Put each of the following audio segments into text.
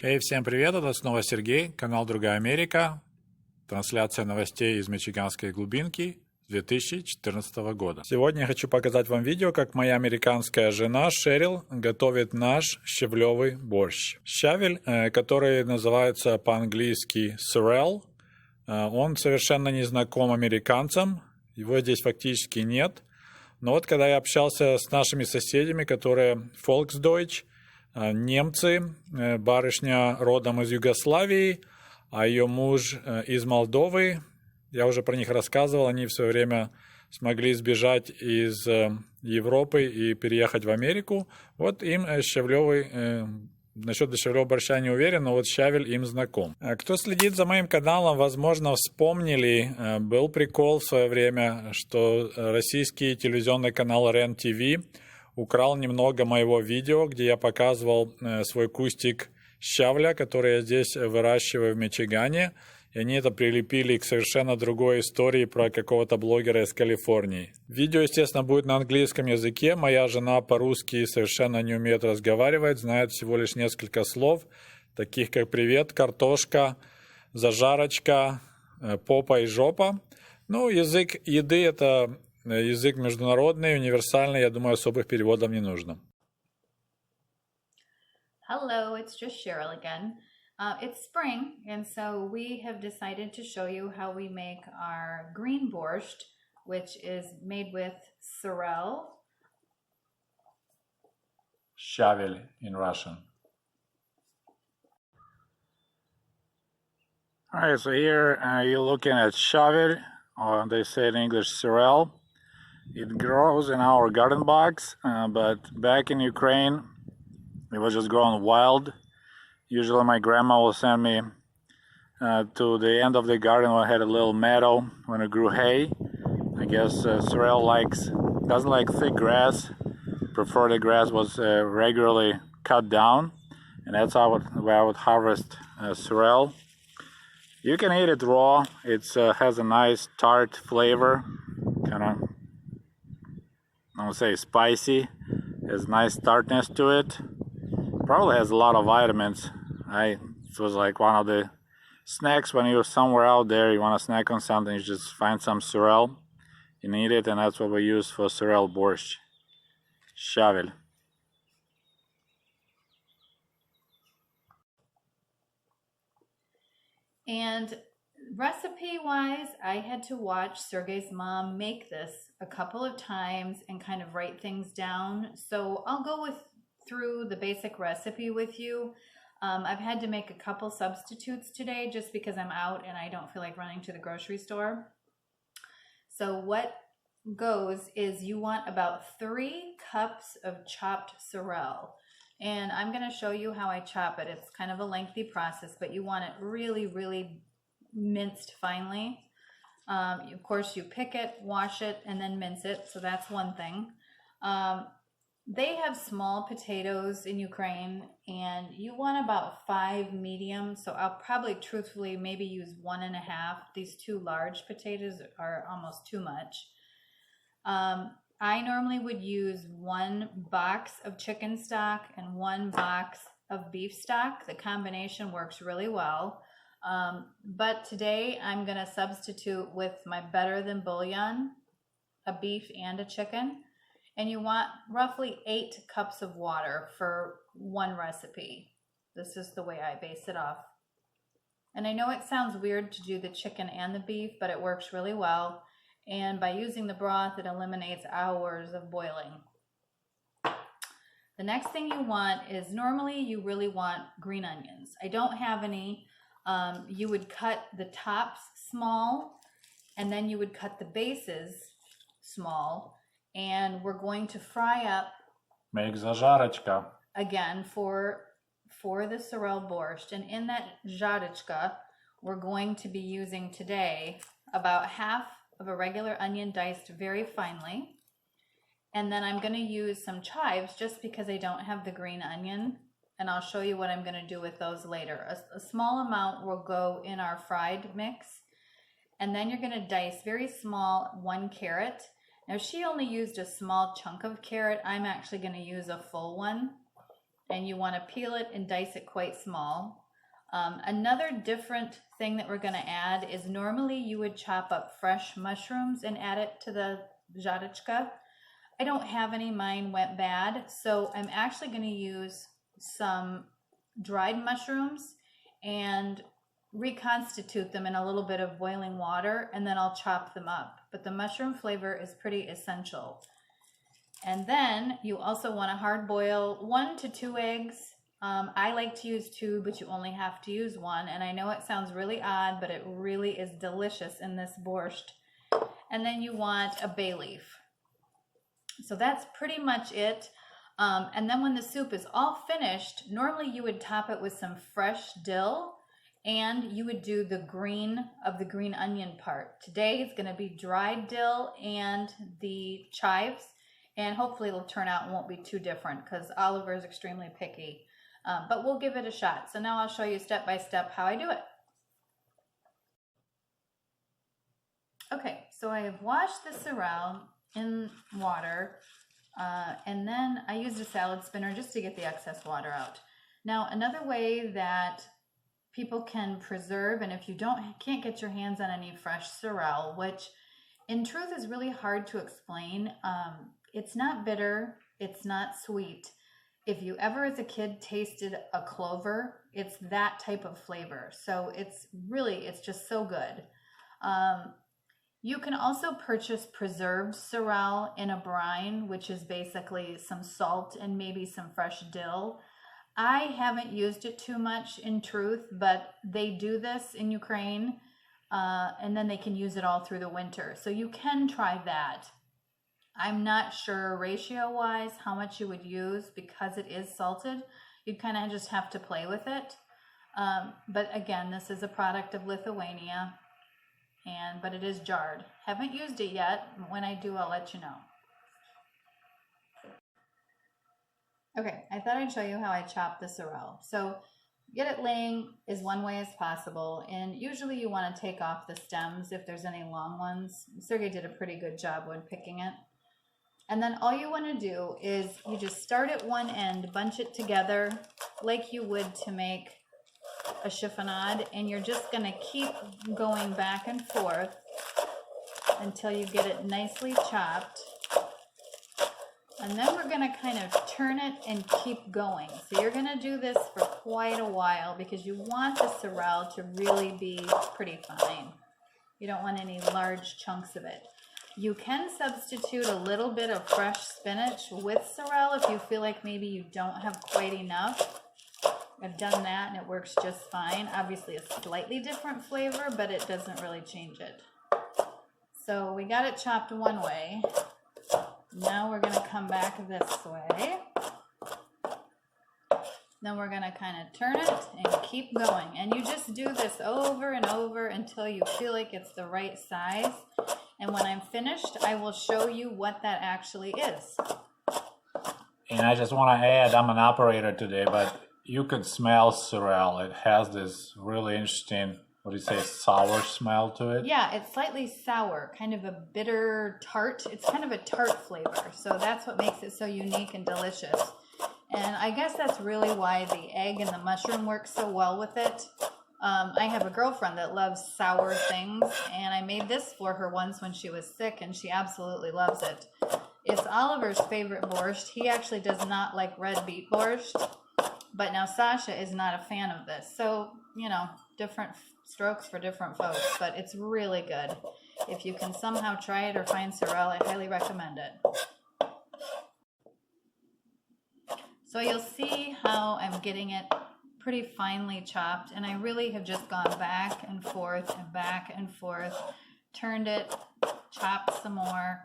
Эй, всем привет, это снова Сергей, канал Другая Америка, трансляция новостей из мичиганской глубинки 2014 года. Сегодня я хочу показать вам видео, как моя американская жена Шерил готовит наш щавлевый борщ. Щавель, который называется по-английски sorrel, он совершенно не знаком американцам, его здесь фактически нет. Но вот когда я общался с нашими соседями, которые Volksdeutsch, немцы, барышня родом из Югославии, а ее муж из Молдовы. Я уже про них рассказывал, они в свое время смогли сбежать из Европы и переехать в Америку. Вот им щавлевый, насчет щавлевого борща не уверен, но вот щавель им знаком. Кто следит за моим каналом, возможно, вспомнили, был прикол в свое время, что российский телевизионный канал РЕН-ТВ украл немного моего видео, где я показывал свой кустик щавля, который я здесь выращиваю в Мичигане. И они это прилепили к совершенно другой истории про какого-то блогера из Калифорнии. Видео, естественно, будет на английском языке. Моя жена по-русски совершенно не умеет разговаривать, знает всего лишь несколько слов, таких как «привет», «картошка», «зажарочка», «попа» и «жопа». Ну, язык еды — это язык международный, универсальный, я думаю, особых переводов не нужно. Hello, it's just Cheryl again. It's spring, and so we have decided to show you how we make our green borscht, which is made with sorrel. Щавель in Russian. Alright, so here you're looking at щавель, or they say in English sorrel. It grows in our garden box, but back in Ukraine it was just growing wild. Usually my grandma will send me to the end of the garden where I had a little meadow when it grew hay. I guess sorrel doesn't like thick grass, prefer the grass was regularly cut down, and that's how I would harvest sorrel. You can eat it raw. It has a nice tart flavor, kind of, I would say spicy. Has nice tartness to it. Probably has a lot of vitamins. It was like one of the snacks when you're somewhere out there, you want to snack on something, you just find some sorrel, you eat it, and that's what we use for sorrel borщ. Щавель. And recipe-wise, I had to watch Sergey's mom make this a couple of times and kind of write things down. So I'll go through the basic recipe with you. I've had to make a couple substitutes today just because I'm out and I don't feel like running to the grocery store. So what goes is you want about 3 cups of chopped sorrel. And I'm going to show you how I chop it. It's kind of a lengthy process, but you want it really, really minced finely. Of course, you pick it, wash it, and then mince it. So that's one thing. They have small potatoes in Ukraine, and you want about 5 medium. So I'll probably truthfully maybe use 1.5. These 2 large potatoes are almost too much. I normally would use 1 box of chicken stock and 1 box of beef stock. The combination works really well. But today I'm going to substitute with my better than bouillon, a beef and a chicken. And you want roughly 8 cups of water for 1 recipe. This is the way I base it off. And I know it sounds weird to do the chicken and the beef, but it works really well. And by using the broth, it eliminates hours of boiling. The next thing you want is, normally you really want green onions. I don't have any. You would cut the tops small, and then you would cut the bases small. And we're going to fry up. Make zажарочка. Again, for the sorrel borscht. And in that żareczka, we're going to be using today about half of a regular onion diced very finely. And then I'm going to use some chives just because I don't have the green onion. And I'll show you what I'm going to do with those later. A small amount will go in our fried mix. And then you're going to dice very small 1 carrot. Now she only used a small chunk of carrot. I'm actually going to use a full one, and you want to peel it and dice it quite small. Another different thing that we're going to add is normally you would chop up fresh mushrooms and add it to the żareczka. I don't have any, mine went bad, so I'm actually going to use some dried mushrooms and reconstitute them in a little bit of boiling water, and then I'll chop them up. But the mushroom flavor is pretty essential. And then you also want to hard boil 1 to 2 eggs. I like to use 2, but you only have to use 1. And I know it sounds really odd, but it really is delicious in this borscht. And then you want a bay leaf. So that's pretty much it. And then when the soup is all finished, normally you would top it with some fresh dill, and you would do the green onion part. Today it's going to be dried dill and the chives, and hopefully it'll turn out and won't be too different because Oliver is extremely picky. But we'll give it a shot. So now I'll show you step by step how I do it. Okay, so I have washed the sorrel in water, and then I used a salad spinner just to get the excess water out. Now, another way that people can preserve, and if you can't get your hands on any fresh sorrel, which in truth is really hard to explain. It's not bitter, it's not sweet. If you ever as a kid tasted a clover, it's that type of flavor. So it's just so good. You can also purchase preserved sorrel in a brine, which is basically some salt and maybe some fresh dill. I haven't used it too much in truth, but they do this in Ukraine, and then they can use it all through the winter. So you can try that. I'm not sure ratio-wise how much you would use because it is salted. You kind of just have to play with it. But again, this is a product of Lithuania, but it is jarred. Haven't used it yet. When I do, I'll let you know. Okay, I thought I'd show you how I chop the sorrel. So get it laying is one way as possible, and usually you want to take off the stems if there's any long ones. Sergey did a pretty good job when picking it. And then all you want to do is you just start at one end, bunch it together like you would to make a chiffonade, and you're just going to keep going back and forth until you get it nicely chopped. And then we're going to kind of turn it and keep going. So you're going to do this for quite a while because you want the sorrel to really be pretty fine. You don't want any large chunks of it. You can substitute a little bit of fresh spinach with sorrel if you feel like maybe you don't have quite enough. I've done that and it works just fine. Obviously a slightly different flavor, but it doesn't really change it. So we got it chopped one way. Now we're going to come back this way. Then we're going to kind of turn it and keep going. And you just do this over and over until you feel like it's the right size. And when I'm finished, I will show you what that actually is. And I just want to add, I'm an operator today, but you could smell sorrel. It has this really interesting, what do you say, sour smell to it? Yeah, it's slightly sour, kind of a bitter tart. It's kind of a tart flavor. So that's what makes it so unique and delicious. And I guess that's really why the egg and the mushroom work so well with it. I have a girlfriend that loves sour things, and I made this for her once when she was sick, and she absolutely loves it. It's Oliver's favorite borscht. He actually does not like red beet borscht, but now Sasha is not a fan of this. So, you know, different strokes for different folks, but it's really good. If you can somehow try it or find sorrel, I highly recommend it. So you'll see how I'm getting it pretty finely chopped, and I really have just gone back and forth, turned it, chopped some more,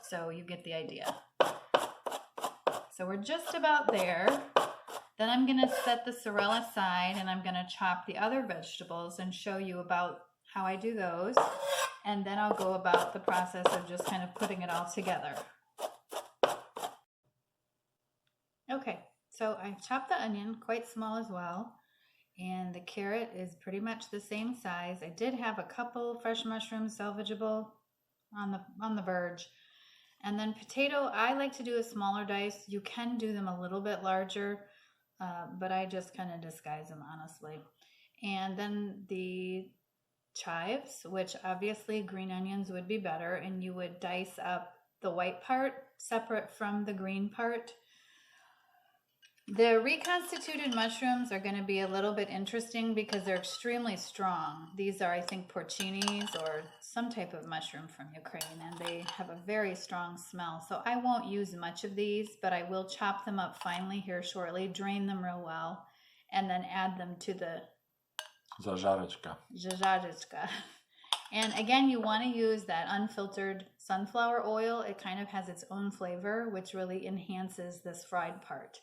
so you get the idea. So we're just about there. Then I'm going to set the sorrel aside, and I'm going to chop the other vegetables and show you about how I do those, and then I'll go about the process of just kind of putting it all together. Okay. So I chopped the onion quite small as well, and the carrot is pretty much the same size. I did have a couple fresh mushrooms salvageable, on the verge. And then potato, I like to do a smaller dice. You can do them a little bit larger, but I just kind of disguise them, honestly. And then the chives, which obviously green onions would be better, and you would dice up the white part separate from the green part. The reconstituted mushrooms are going to be a little bit interesting because they're extremely strong. These are, I think, porcinis or some type of mushroom from Ukraine, and they have a very strong smell. So I won't use much of these, but I will chop them up finely here shortly, drain them real well, and then add them to the Зажарочка. And again, you want to use that unfiltered sunflower oil. It kind of has its own flavor, which really enhances this fried part.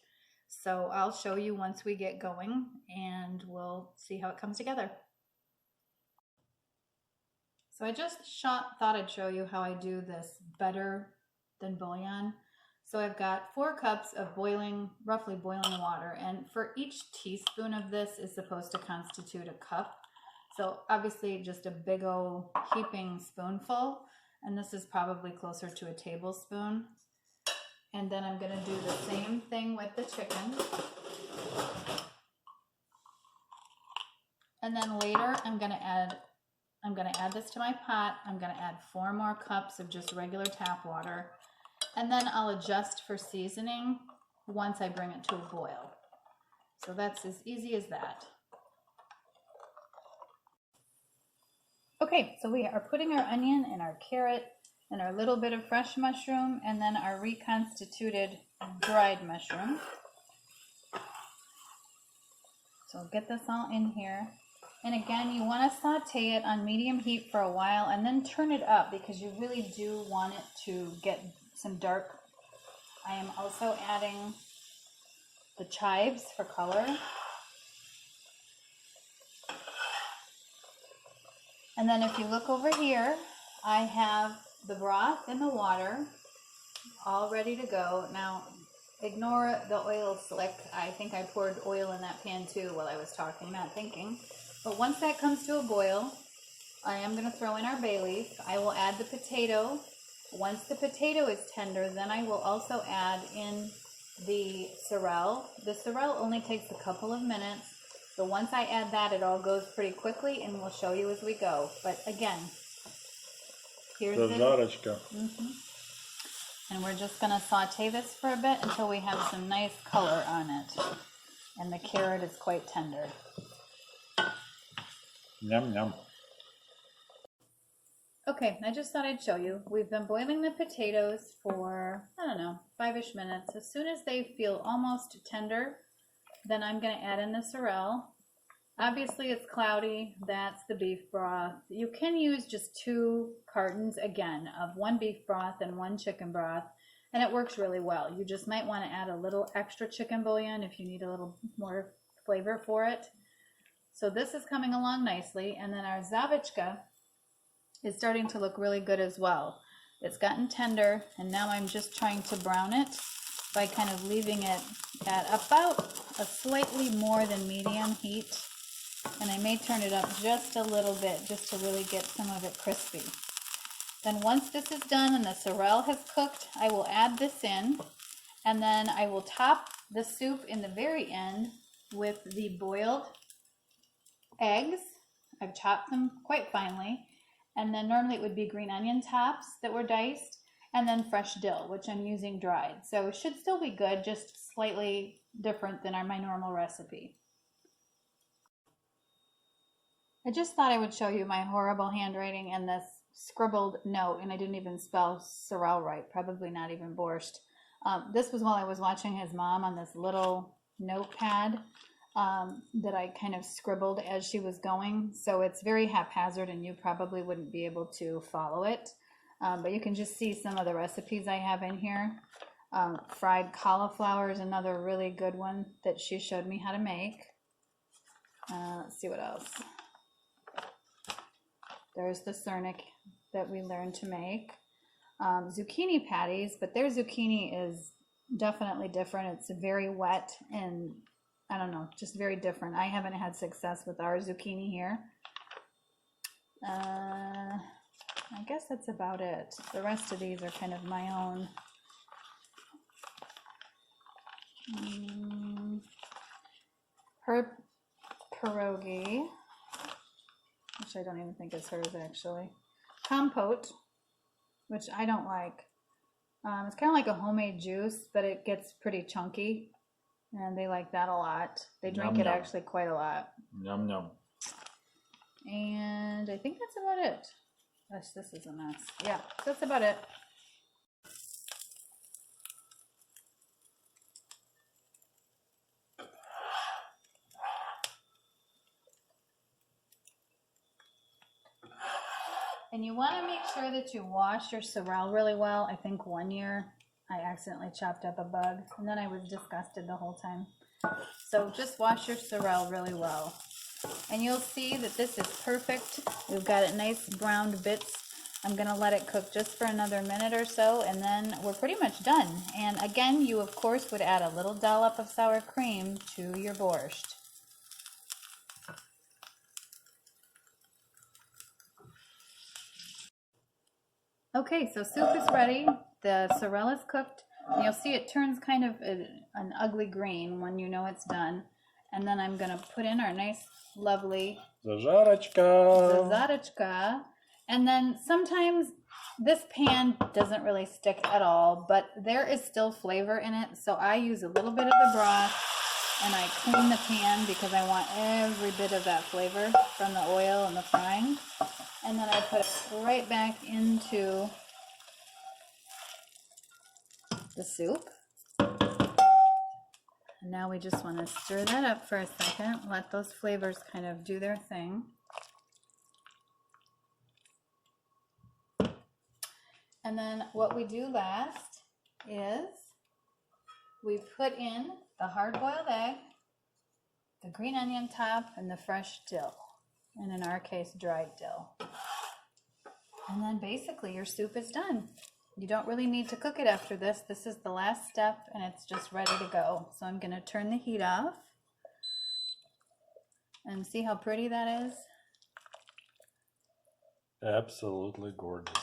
So I'll show you once we get going, and we'll see how it comes together. So I just thought I'd show you how I do this better than bouillon. So I've got 4 cups of roughly boiling water, and for each teaspoon of this is supposed to constitute a cup. So obviously just a big old heaping spoonful, and this is probably closer to a tablespoon. And then I'm going to do the same thing with the chicken. And then later I'm going to add this to my pot. I'm going to add 4 more cups of just regular tap water. And then I'll adjust for seasoning once I bring it to a boil. So that's as easy as that. Okay, so we are putting our onion and our carrot and our little bit of fresh mushroom and then our reconstituted dried mushroom. So I'll get this all in here. And again, you want to saute it on medium heat for a while and then turn it up because you really do want it to get some dark. I am also adding the chives for color. And then if you look over here, I have the broth and the water all ready to go. Now, ignore the oil slick. I think I poured oil in that pan too while I was talking, not thinking. But once that comes to a boil, I am going to throw in our bay leaf. I will add the potato. Once the potato is tender, then I will also add in the sorrel. The sorrel only takes a couple of minutes. So once I add that, it all goes pretty quickly, and we'll show you as we go. But again, here's Зажарочка. And we're just going to saute this for a bit until we have some nice color on it. And the carrot is quite tender. Yum, yum. Okay, I just thought I'd show you. We've been boiling the potatoes for, 5-ish minutes. As soon as they feel almost tender, then I'm going to add in the sorrel. Obviously, it's cloudy. That's the beef broth. You can use just 2 cartons, again, of 1 beef broth and 1 chicken broth, and it works really well. You just might want to add a little extra chicken bouillon if you need a little more flavor for it. So this is coming along nicely, and then our zavichka is starting to look really good as well. It's gotten tender, and now I'm just trying to brown it by kind of leaving it at about a slightly more than medium heat. And I may turn it up just a little bit just to really get some of it crispy. Then once this is done and the sorrel has cooked, I will add this in, and then I will top the soup in the very end with the boiled eggs. I've chopped them quite finely. And then normally it would be green onion tops that were diced, and then fresh dill, which I'm using dried. So it should still be good, just slightly different than my normal recipe. I just thought I would show you my horrible handwriting and this scribbled note, and I didn't even spell sorrel right, probably not even borscht. This was while I was watching his mom on this little notepad that I kind of scribbled as she was going. So it's very haphazard and you probably wouldn't be able to follow it. But you can just see some of the recipes I have in here. Fried cauliflower is another really good one that she showed me how to make. Let's see what else. There's the surnic that we learned to make. Zucchini patties, but their zucchini is definitely different. It's very wet and I don't know, just very different. I haven't had success with our zucchini here. I guess that's about it. The rest of these are kind of my own. Her pierogi, which I don't even think is hers actually. Compote, which I don't like. It's kind of like a homemade juice, but it gets pretty chunky, and they like that a lot. They drink Yum, it yum. actually quite a lot. Yum yum. And I think that's about it. Gosh, this is a mess. Yeah, that's about it. And you want to make sure that you wash your sorrel really well. I think one year I accidentally chopped up a bug, and then I was disgusted the whole time. So just wash your sorrel really well. And you'll see that this is perfect. We've got it nice browned bits. I'm going to let it cook just for another minute or so, and then we're pretty much done. And again, you of course would add a little dollop of sour cream to your borscht. Okay, so soup is ready. The sorrel is cooked. And you'll see it turns kind of an ugly green when you know it's done. And then I'm going to put in our nice, lovely zazarочка. And then sometimes this pan doesn't really stick at all, but there is still flavor in it. So I use a little bit of the broth, and I clean the pan because I want every bit of that flavor from the oil and the frying. And then I put it right back into the soup. And now we just want to stir that up for a second, let those flavors kind of do their thing. And then what we do last is we put in the hard-boiled egg, the green onion top, and the fresh dill, and in our case, dried dill. And then basically your soup is done. You don't really need to cook it after this. This is the last step, and it's just ready to go. So I'm going to turn the heat off. And see how pretty that is? Absolutely gorgeous.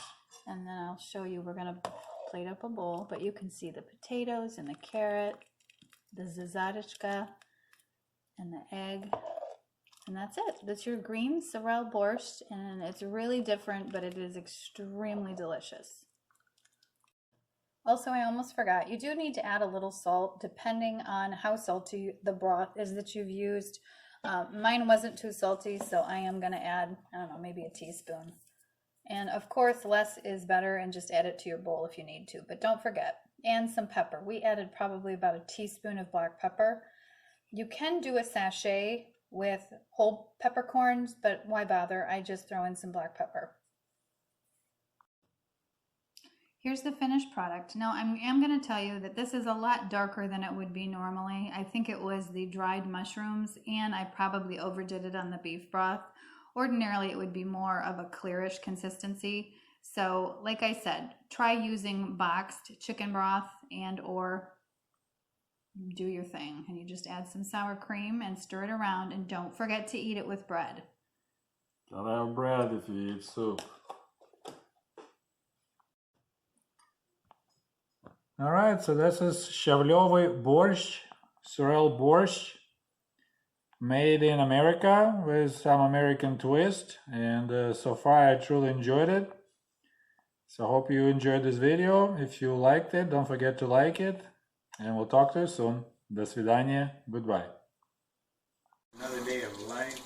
And then I'll show you, we're going to plate up a bowl, but you can see the potatoes and the carrot, the zazarочка, and the egg. And that's it. That's your green sorrel borscht, and it's really different, but it is extremely delicious. Also, I almost forgot, you do need to add a little salt depending on how salty the broth is that you've used. Mine wasn't too salty, so I am going to add, I don't know, maybe a teaspoon. And of course, less is better, and just add it to your bowl if you need to. But don't forget, and some pepper. We added probably about a teaspoon of black pepper. You can do a sachet with whole peppercorns, but why bother? I just throw in some black pepper. Here's the finished product. Now, I am going to tell you that this is a lot darker than it would be normally. I think it was the dried mushrooms, and I probably overdid it on the beef broth. Ordinarily, it would be more of a clearish consistency. So, like I said, try using boxed chicken broth and or do your thing. And you just add some sour cream and stir it around, and don't forget to eat it with bread. Gotta have bread if you eat soup. Alright, so this is щавлевый борщ, sorrel борщ, made in America with some American twist, and so far I truly enjoyed it. So I hope you enjoyed this video. If you liked it, don't forget to like it, and we'll talk to you soon. До свидания. Goodbye. Another day of life.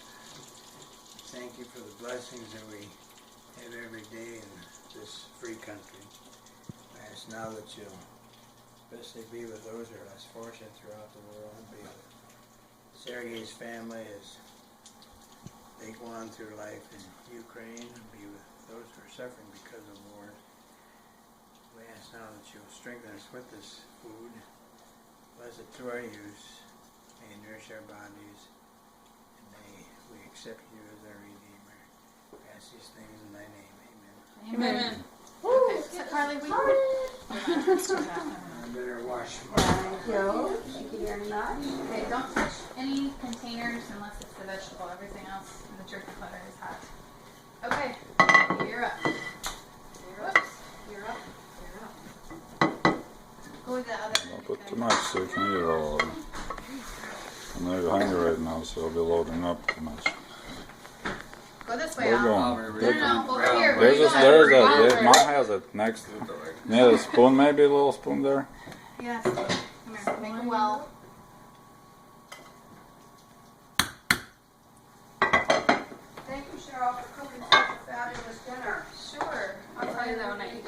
Thank you for the blessings that we have every day in this free country. I ask now that you'll especially be with those who are less fortunate throughout the world. Be with Sergei's family as they go on through life in Ukraine. Be with those who are suffering because of war. We ask now that you'll strengthen us with this food. Bless it to our use. May it nourish our bodies. And may we accept you as our Redeemer. We ask these things in thy name. Amen. Amen. Okay, so Carly, we put... I better wash my Thank you very much. Okay, don't touch any containers unless it's the vegetable. Everything else in the turkey platter is hot. Okay, you're up. much, so you can eat it all of it. I'm not hungry right now, so I'll be loading up too much. Go this way, We're Al. going. No, over here. There's Where just, you there's going? that. Mom has it next. Near the spoon, maybe a little spoon there. Yes. Come here. Make a well. Thank you, Cheryl, for cooking such a fabulous dinner. Sure. I'll tell you that when I eat